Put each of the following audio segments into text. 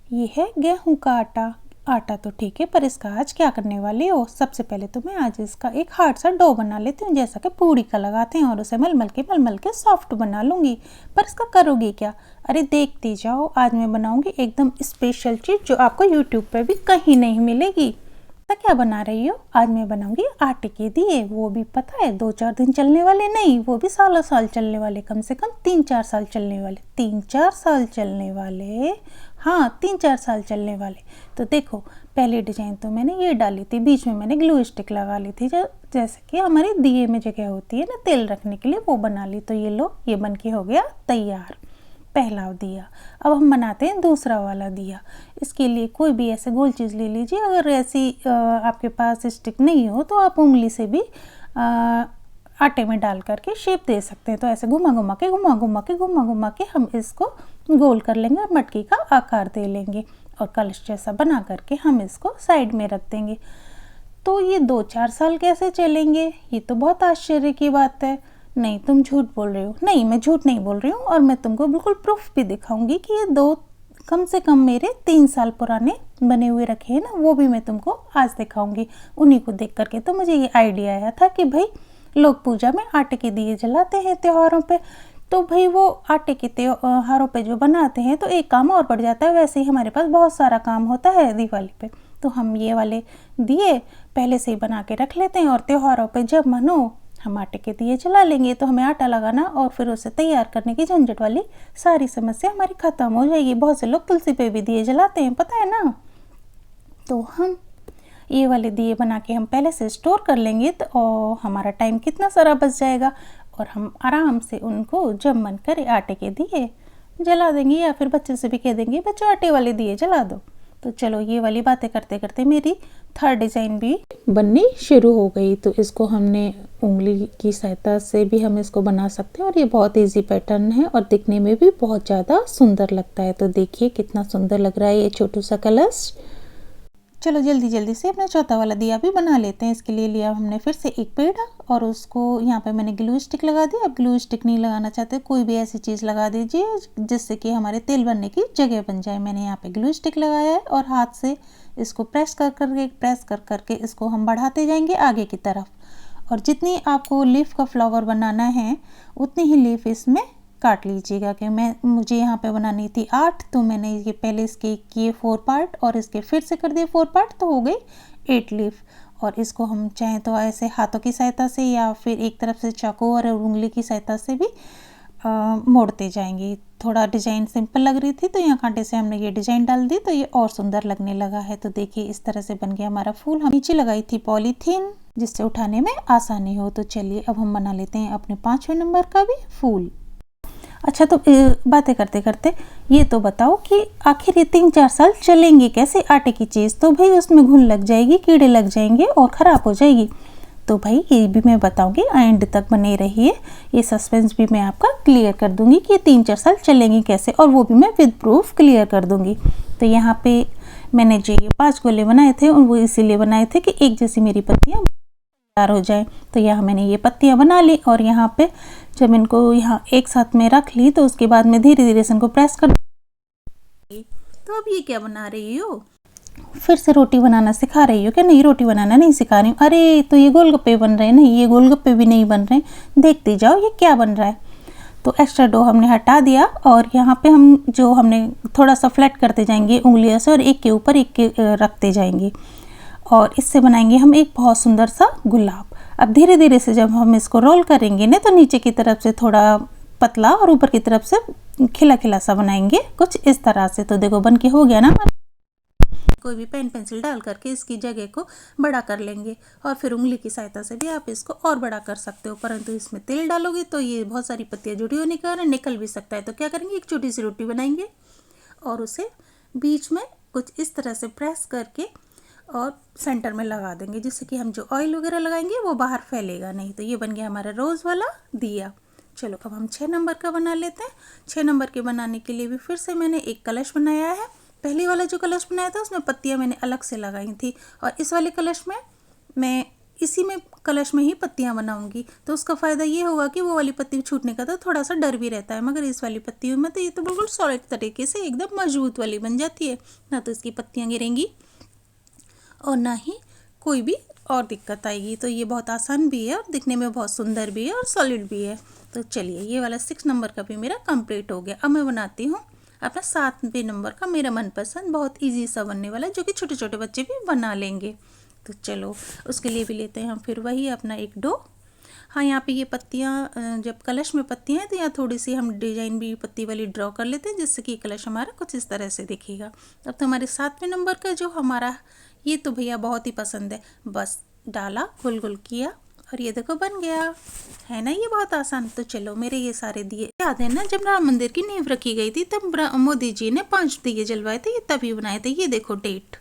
ये है गेहूं का आटा। आटा तो ठीक है, पर इसका आज क्या करने वाली हो। सबसे पहले तो मैं आज इसका एक हार्ड सा डो बना लेती हूँ, जैसा कि पूड़ी का लगाते हैं, और उसे मल के सॉफ्ट बना लूँगी। पर इसका करोगी क्या? अरे देखती जाओ, आज मैं बनाऊँगी एकदम स्पेशल चीज़ जो आपको यूट्यूब पर भी कहीं नहीं मिलेगी। तो क्या बना रही हो? आज मैं बनाऊंगी आटे के दिए। वो भी पता है 2-4 दिन चलने वाले नहीं, वो भी सालों साल चलने वाले, कम से कम 3-4 साल चलने वाले। 3-4 साल चलने वाले, हाँ 3-4 साल चलने वाले। तो देखो, पहली डिजाइन तो मैंने ये डाली थी, बीच में मैंने ग्लू स्टिक लगा ली थी, जैसे कि हमारे दिए में जगह होती है ना तेल रखने के लिए, वो बना ली। तो ये लो, ये बन के हो गया तैयार पहला दिया। अब हम बनाते हैं दूसरा वाला दिया। इसके लिए कोई भी ऐसे गोल चीज़ ले लीजिए। अगर ऐसी आपके पास स्टिक नहीं हो तो आप उंगली से भी आटे में डाल करके शेप दे सकते हैं। तो ऐसे घुमा घुमा के हम इसको गोल कर लेंगे और मटकी का आकार दे लेंगे, और कलश जैसा बना करके हम इसको साइड में रख देंगे। तो ये 2-4 साल कैसे चलेंगे? ये तो बहुत आश्चर्य की बात है। नहीं, तुम झूठ बोल रहे हो। नहीं, मैं झूठ नहीं बोल रही हूँ, और मैं तुमको बिल्कुल प्रूफ भी दिखाऊंगी कि ये कम से कम मेरे 3 साल पुराने बने हुए रखे हैं ना, वो भी मैं तुमको आज दिखाऊंगी। उन्हीं को देख करके तो मुझे ये आइडिया आया था कि भाई लोग पूजा में आटे के दिए जलाते हैं त्योहारों पे, तो भाई वो आटे के त्योहारों पे जो बनाते हैं तो एक काम और बढ़ जाता है। वैसे ही हमारे पास बहुत सारा काम होता है दिवाली पे, तो हम ये वाले दिए पहले से ही बना के रख लेते हैं, और त्योहारों पे जब मनो हम आटे के दिए जला लेंगे। तो हमें आटा लगाना और फिर उसे तैयार करने की झंझट वाली सारी समस्या हमारी ख़त्म हो जाएगी। बहुत से लोग तुलसी पे भी दिए जलाते हैं, पता है ना। तो हम ये वाले दिए बना के हम पहले से स्टोर कर लेंगे, तो हमारा टाइम कितना सारा बच जाएगा, और हम आराम से उनको जब मन करे आटे के दिए जला देंगे, या फिर बच्चे से भी कह देंगे बच्चों आटे वाले दिए जला दो। तो चलो, ये वाली बातें करते करते मेरी थर्ड डिज़ाइन भी बननी शुरू हो गई। तो इसको हमने उंगली की सहायता से भी हम इसको बना सकते हैं, और ये बहुत इजी पैटर्न है और दिखने में भी बहुत ज़्यादा सुंदर लगता है। तो देखिए कितना सुंदर लग रहा है ये छोटू सा कलश। चलो जल्दी जल्दी से अपना चौथा वाला दिया भी बना लेते हैं। इसके लिए लिया हमने फिर से एक पेड़, और उसको यहाँ पे मैंने ग्लू स्टिक लगा दी। अब ग्लू स्टिक नहीं लगाना चाहते, कोई भी ऐसी चीज़ लगा दीजिए जिससे कि हमारे तेल बनने की जगह बन जाए। मैंने यहाँ पे ग्लू स्टिक लगाया है, और हाथ से इसको प्रेस कर करके इसको हम बढ़ाते जाएंगे आगे की तरफ। और जितनी आपको लीफ का फ्लावर बनाना है उतनी ही लीफ इसमें काट लीजिएगा। कि मुझे यहाँ पे बनानी थी 8, तो मैंने ये पहले इसके किए 4 पार्ट, और इसके फिर से कर दिए 4 पार्ट, तो हो गई 8 लीफ। और इसको हम चाहें तो ऐसे हाथों की सहायता से, या फिर एक तरफ से चाकू और उंगली की सहायता से भी मोड़ते जाएंगे। थोड़ा डिज़ाइन सिंपल लग रही थी, तो यहाँ कांटे से हमने ये डिज़ाइन डाल दी, तो ये और सुंदर लगने लगा है। तो देखिए इस तरह से बन गया हमारा फूल। हम नीचे लगाई थी पॉलीथीन, जिससे उठाने में आसानी हो। तो चलिए अब हम बना लेते हैं अपने 5वें नंबर का भी फूल। अच्छा, तो बातें करते करते ये तो बताओ कि आखिर ये 3-4 साल चलेंगे कैसे आटे की चीज़? तो भाई उसमें घुन लग जाएगी, कीड़े लग जाएंगे और ख़राब हो जाएगी। तो भाई ये भी मैं बताऊंगी, एंड तक बने रहिए। ये सस्पेंस भी मैं आपका क्लियर कर दूंगी कि ये 3-4 साल चलेंगी कैसे, और वो भी मैं विद प्रूफ क्लियर कर दूंगी। तो यहाँ पे मैंने जो ये 5 गोले बनाए थे, वो इसीलिए बनाए थे कि एक जैसी मेरी पत्तियाँ तैयार हो जाए। तो यहाँ मैंने ये पत्तियाँ बना ली, और यहाँ पे जब इनको यहाँ एक साथ में रख ली, तो उसके बाद में धीरे धीरे से इनको प्रेस कर। तो अब ये क्या बना रही हो? फिर से रोटी बनाना सिखा रही हो क्या? नहीं, रोटी बनाना नहीं सिखा रही हूँ। अरे तो ये गोलगप्पे बन रहे हैं। नहीं, ये गोलगप्पे भी नहीं बन रहे, देखते जाओ ये क्या बन रहा है। तो एक्स्ट्रा डो हमने हटा दिया, और यहाँ पे हमने थोड़ा सा फ्लैट करते जाएंगे उंगलियों से, और एक के ऊपर एक के रखते जाएंगे, और इससे बनाएंगे हम एक बहुत सुंदर सा गुलाब। अब धीरे धीरे से जब हम इसको रोल करेंगे ना, तो नीचे की तरफ से थोड़ा पतला और ऊपर की तरफ से खिला खिला सा बनाएंगे कुछ इस तरह से। तो देखो बन के हो गया ना। कोई भी पेन पेंसिल डाल करके इसकी जगह को बड़ा कर लेंगे, और फिर उंगली की सहायता से भी आप इसको और बड़ा कर सकते हो। परंतु इसमें तेल डालोगे तो ये बहुत सारी पत्तियाँ जुड़ी होने के कारण निकल भी सकता है। तो क्या करेंगे, एक छोटी सी रोटी बनाएंगे, और उसे बीच में कुछ इस तरह से प्रेस करके और सेंटर में लगा देंगे, जिससे कि हम जो ऑयल वगैरह लगाएंगे वो बाहर फैलेगा नहीं। तो ये बन गया हमारा रोज़ वाला दिया। चलो अब हम 6 नंबर का बना लेते हैं। 6 नंबर के बनाने के लिए भी फिर से मैंने एक कलश बनाया है। पहले वाला जो कलश बनाया था उसमें पत्तियाँ मैंने अलग से लगाई थी, और इस वाले कलश में मैं इसी में कलश में ही पत्तियां बनाऊंगी, तो उसका फ़ायदा ये होगा कि वो वाली पत्ती छूटने का तो थोड़ा सा डर भी रहता है, मगर इस वाली पत्तियों में तो ये तो बिल्कुल सॉलिड तरीके से एकदम मजबूत वाली बन जाती है, ना तो इसकी पत्तियां गिरेंगी और ना ही कोई भी और दिक्कत आएगी। तो ये बहुत आसान भी है और दिखने में बहुत सुंदर भी है और सॉलिड भी है। तो चलिए, ये वाला 6 नंबर का भी मेरा कंप्लीट हो गया। अब मैं बनाती हूँ अपना 7वें नंबर का, मेरा मनपसंद बहुत इजी सा बनने वाला है, जो कि छोटे छोटे बच्चे भी बना लेंगे। तो चलो, उसके लिए भी लेते हैं हम फिर वही अपना एक डो। हाँ, यहाँ पे ये पत्तियाँ, जब कलश में पत्तियाँ हैं तो यहाँ थोड़ी सी हम डिजाइन भी पत्ती वाली ड्रॉ कर लेते हैं, जिससे कि कलश हमारा कुछ इस तरह से दिखेगा। अब तो हमारे 7वें नंबर का जो हमारा, ये तो भैया बहुत ही पसंद है। बस डाला, गुल गुल किया और ये देखो बन गया, है ना, ये बहुत आसान। तो चलो, मेरे ये सारे दिए याद है ना, जब राम मंदिर की नींव रखी गई थी तब मोदी जी ने 5 दिए जलवाए थे, ये तभी बनाए थे। ये देखो डेट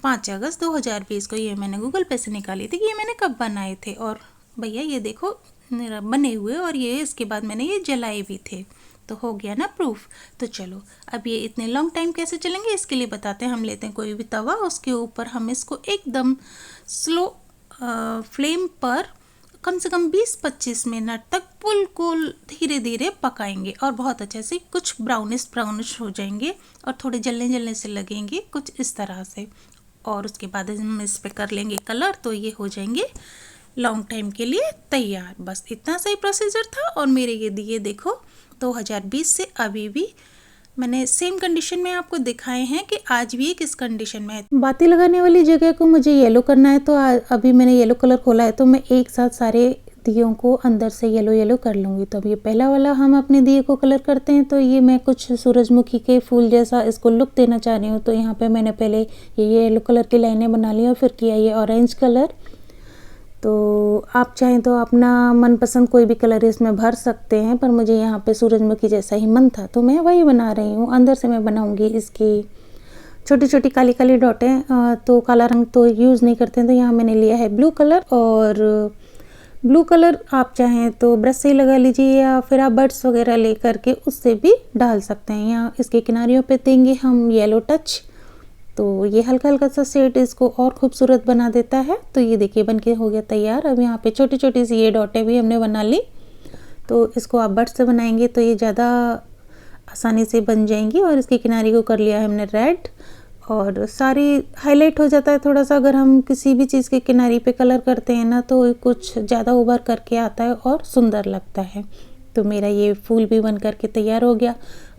5 अगस्त 2020 को, ये मैंने गूगल पे से निकाली थी कि ये मैंने कब बनाए थे। और भैया ये देखो बने हुए, और ये इसके बाद मैंने ये जलाए भी थे, तो हो गया ना प्रूफ। तो चलो, अब ये इतने लॉन्ग टाइम कैसे चलेंगे इसके लिए बताते हैं। हम लेते हैं कोई भी तवा, उसके ऊपर हम इसको एकदम स्लो फ्लेम पर कम से कम 20-25 मिनट तक बिल्कुल धीरे धीरे पकाएंगे, और बहुत अच्छे से कुछ ब्राउनिश हो जाएंगे और थोड़े जलने से लगेंगे कुछ इस तरह से। और उसके बाद हम इस पे कर लेंगे कलर, तो ये हो जाएंगे लॉन्ग टाइम के लिए तैयार। बस इतना सही प्रोसीजर था। और मेरे ये दिए देखो 2020 से अभी भी मैंने सेम कंडीशन में आपको दिखाए हैं कि आज भी ये किस कंडीशन में है। बाती लगाने वाली जगह को मुझे येलो करना है, तो अभी मैंने येलो कलर खोला है, तो मैं एक साथ सारे दियों को अंदर से येलो कर लूँगी। तो अब ये पहला वाला हम अपने दिए को कलर करते हैं। तो ये मैं कुछ सूरजमुखी के फूल जैसा इसको लुक देना चाह रही हूँ। तो यहाँ पे मैंने पहले ये येलो कलर की लाइनें बना ली और फिर किया ये ऑरेंज कलर। तो आप चाहें तो अपना मनपसंद कोई भी कलर इसमें भर सकते हैं, पर मुझे यहाँ पे सूरजमुखी जैसा ही मन था, तो मैं वही बना रही हूँ। अंदर से मैं बनाऊँगी इसकी छोटी छोटी काली काली डॉटें। तो काला रंग तो यूज़ नहीं करते हैं, तो यहाँ मैंने लिया है ब्लू कलर। और ब्लू कलर आप चाहें तो ब्रश से ही लगा लीजिए, या फिर आप बर्ड्स वगैरह ले करके उससे भी डाल सकते हैं। यहाँ इसके किनारियों पे देंगे हम येलो टच, तो ये हल्का हल्का सा शेड इसको और खूबसूरत बना देता है। तो ये देखिए बन के हो गया तैयार। अब यहाँ पे छोटी छोटी सी ये डॉटें भी हमने बना ली। तो इसको आप बर्ड्स से बनाएंगे तो ये ज़्यादा आसानी से बन जाएंगी। और इसकी किनारी को कर लिया है हमने रेड, और सारी हाईलाइट हो जाता है थोड़ा सा। अगर हम किसी भी चीज़ के किनारी पे कलर करते हैं ना, तो कुछ ज़्यादा उभर करके आता है और सुंदर लगता है। तो मेरा ये फूल भी बन करके तैयार हो गया।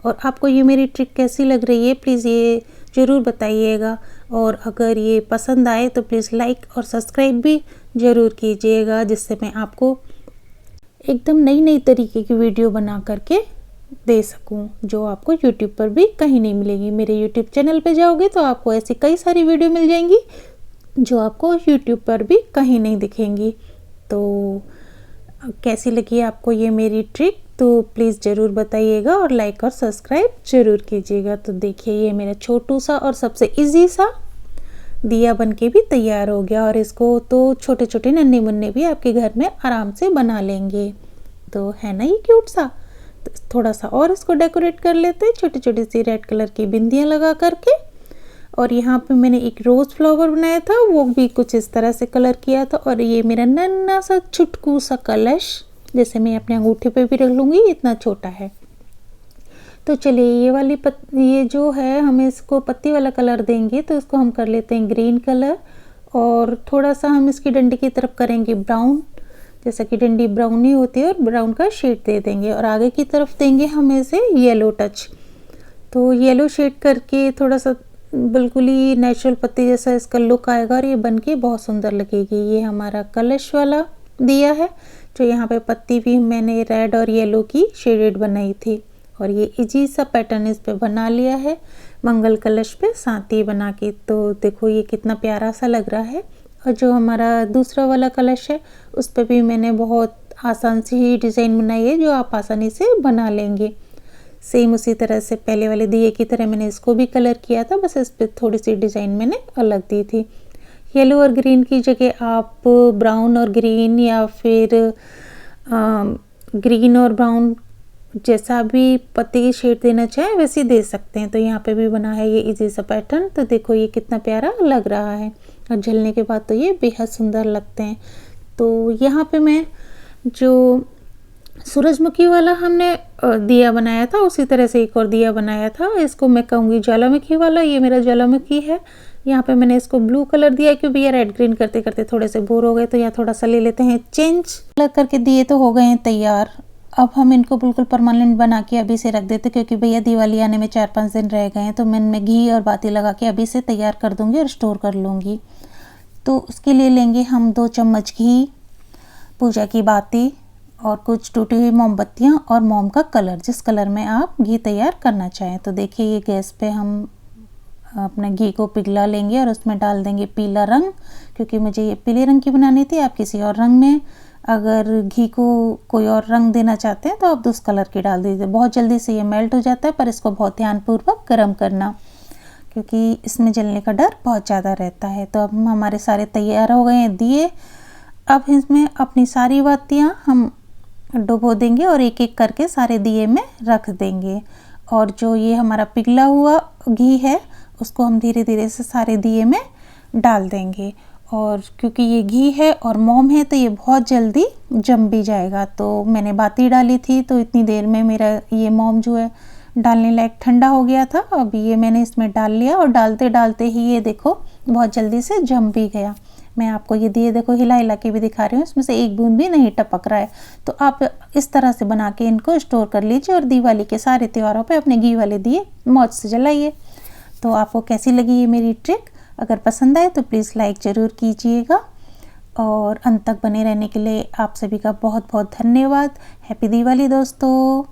और आपको ये मेरी ट्रिक कैसी लग रही है प्लीज़ ये ज़रूर बताइएगा। और अगर ये पसंद आए तो प्लीज़ लाइक और सब्सक्राइब भी ज़रूर कीजिएगा, जिससे मैं आपको एकदम नई तरीके की वीडियो बना करके दे सकूं, जो आपको YouTube पर भी कहीं नहीं मिलेगी। मेरे YouTube चैनल पे जाओगे तो आपको ऐसी कई सारी वीडियो मिल जाएंगी जो आपको YouTube पर भी कहीं नहीं दिखेंगी। तो कैसी लगी आपको ये मेरी ट्रिक, तो प्लीज़ ज़रूर बताइएगा और लाइक और सब्सक्राइब ज़रूर कीजिएगा। तो देखिए ये मेरा छोटू सा और सबसे इजी सा दिया बनके भी तैयार हो गया। और इसको तो छोटे छोटे नन्हे मुन्ने भी आपके घर में आराम से बना लेंगे। तो है ना ये क्यूट सा। तो थोड़ा सा और इसको डेकोरेट कर लेते हैं, छोटी छोटी सी रेड कलर की बिंदियाँ लगा करके। और यहाँ पे मैंने एक रोज़ फ्लावर बनाया था, वो भी कुछ इस तरह से कलर किया था। और ये मेरा नन्हा सा छुटकू सा कलश, जैसे मैं अपने अंगूठे पे भी रख लूँगी, इतना छोटा है। तो चलिए ये वाली ये जो है हम इसको पत्ती वाला कलर देंगे, तो इसको हम कर लेते हैं ग्रीन कलर। और थोड़ा सा हम इसकी डंडी की तरफ करेंगे ब्राउन, जैसा कि डंडी ब्राउन ही होती है, और ब्राउन का शेड दे देंगे। और आगे की तरफ देंगे हम इसे येलो टच। तो येलो शेड करके थोड़ा सा बिल्कुल ही नेचुरल पत्ती जैसा इसका लुक आएगा, और ये बनके बहुत सुंदर लगेगी। ये हमारा कलश वाला दिया है, जो यहाँ पे पत्ती भी मैंने रेड और येलो की शेडेड बनाई थी। और ये इजी सा पैटर्न इस पे बना लिया है मंगल कलश पे सांती बना के। तो देखो ये कितना प्यारा सा लग रहा है। और जो हमारा दूसरा वाला कलश है उस पे भी मैंने बहुत आसान सी ही डिज़ाइन बनाई है, जो आप आसानी से बना लेंगे। सेम उसी तरह से पहले वाले दिए की तरह मैंने इसको भी कलर किया था, बस इस पर थोड़ी सी डिज़ाइन मैंने अलग दी थी। येलो और ग्रीन की जगह आप ब्राउन और ग्रीन, या फिर ग्रीन और ब्राउन जैसा भी पत्ते की शेड देना चाहे वैसे दे सकते हैं। तो यहाँ पे भी बना है ये इजी सा पैटर्न। तो देखो ये कितना प्यारा लग रहा है और झलने के बाद तो ये बेहद सुंदर लगते हैं। तो यहाँ पे मैं जो सूरजमुखी वाला हमने दिया बनाया था उसी तरह से एक और दिया बनाया था, इसको मैं कहूँगी ज्वालामुखी वाला। ये मेरा ज्वालामुखी है। यहाँ पे मैंने इसको ब्लू कलर दिया क्योंकि ये रेड ग्रीन करते करते थोड़े से बोर हो गए, तो यहाँ थोड़ा सा ले लेते हैं चेंज। कलर करके दिए तो हो गए हैं तैयार। अब हम इनको बिल्कुल परमानेंट बना के अभी से रख देते, क्योंकि भैया दिवाली आने में 4-5 दिन रह गए हैं। तो मैं इनमें घी और बाती लगा के अभी से तैयार कर दूँगी और स्टोर कर लूँगी। तो उसके लिए लेंगे हम 2 चम्मच घी, पूजा की बाती और कुछ टूटी हुई मोमबत्तियाँ और मोम का कलर, जिस कलर में आप घी तैयार करना चाहें। तो देखिए ये गैस पे हम अपने घी को पिघला लेंगे और उसमें डाल देंगे पीला रंग, क्योंकि मुझे ये पीले रंग की बनानी थी। आप किसी और रंग में अगर घी को कोई और रंग देना चाहते हैं तो आप उस कलर की डाल दीजिए। बहुत जल्दी से ये मेल्ट हो जाता है, पर इसको बहुत ध्यानपूर्वक गर्म करना, क्योंकि इसमें जलने का डर बहुत ज़्यादा रहता है। तो अब हमारे सारे तैयार हो गए हैं दिए। अब इसमें अपनी सारी बातियाँ हम डुबो देंगे और एक एक करके सारे दिए में रख देंगे। और जो ये हमारा पिघला हुआ घी है उसको हम धीरे धीरे से सारे दिए में डाल देंगे। और क्योंकि ये घी है और मोम है तो ये बहुत जल्दी जम भी जाएगा। तो मैंने बाती डाली थी तो इतनी देर में मेरा ये मोम जो है डालने लायक ठंडा हो गया था। अब ये मैंने इसमें डाल लिया और डालते डालते ही ये देखो बहुत जल्दी से जम भी गया। मैं आपको ये दिए देखो हिला हिला के भी दिखा रही हूँ, इसमें से एक बूंद भी नहीं टपक रहा है। तो आप इस तरह से बना के इनको स्टोर कर लीजिए और दिवाली के सारे त्योहारों पे अपने घी वाले दिए मौज से जलाइए। तो आपको कैसी लगी ये मेरी ट्रिक? अगर पसंद आए तो प्लीज़ लाइक ज़रूर कीजिएगा और अंत तक बने रहने के लिए आप सभी का बहुत बहुत धन्यवाद। हैप्पी दिवाली दोस्तों।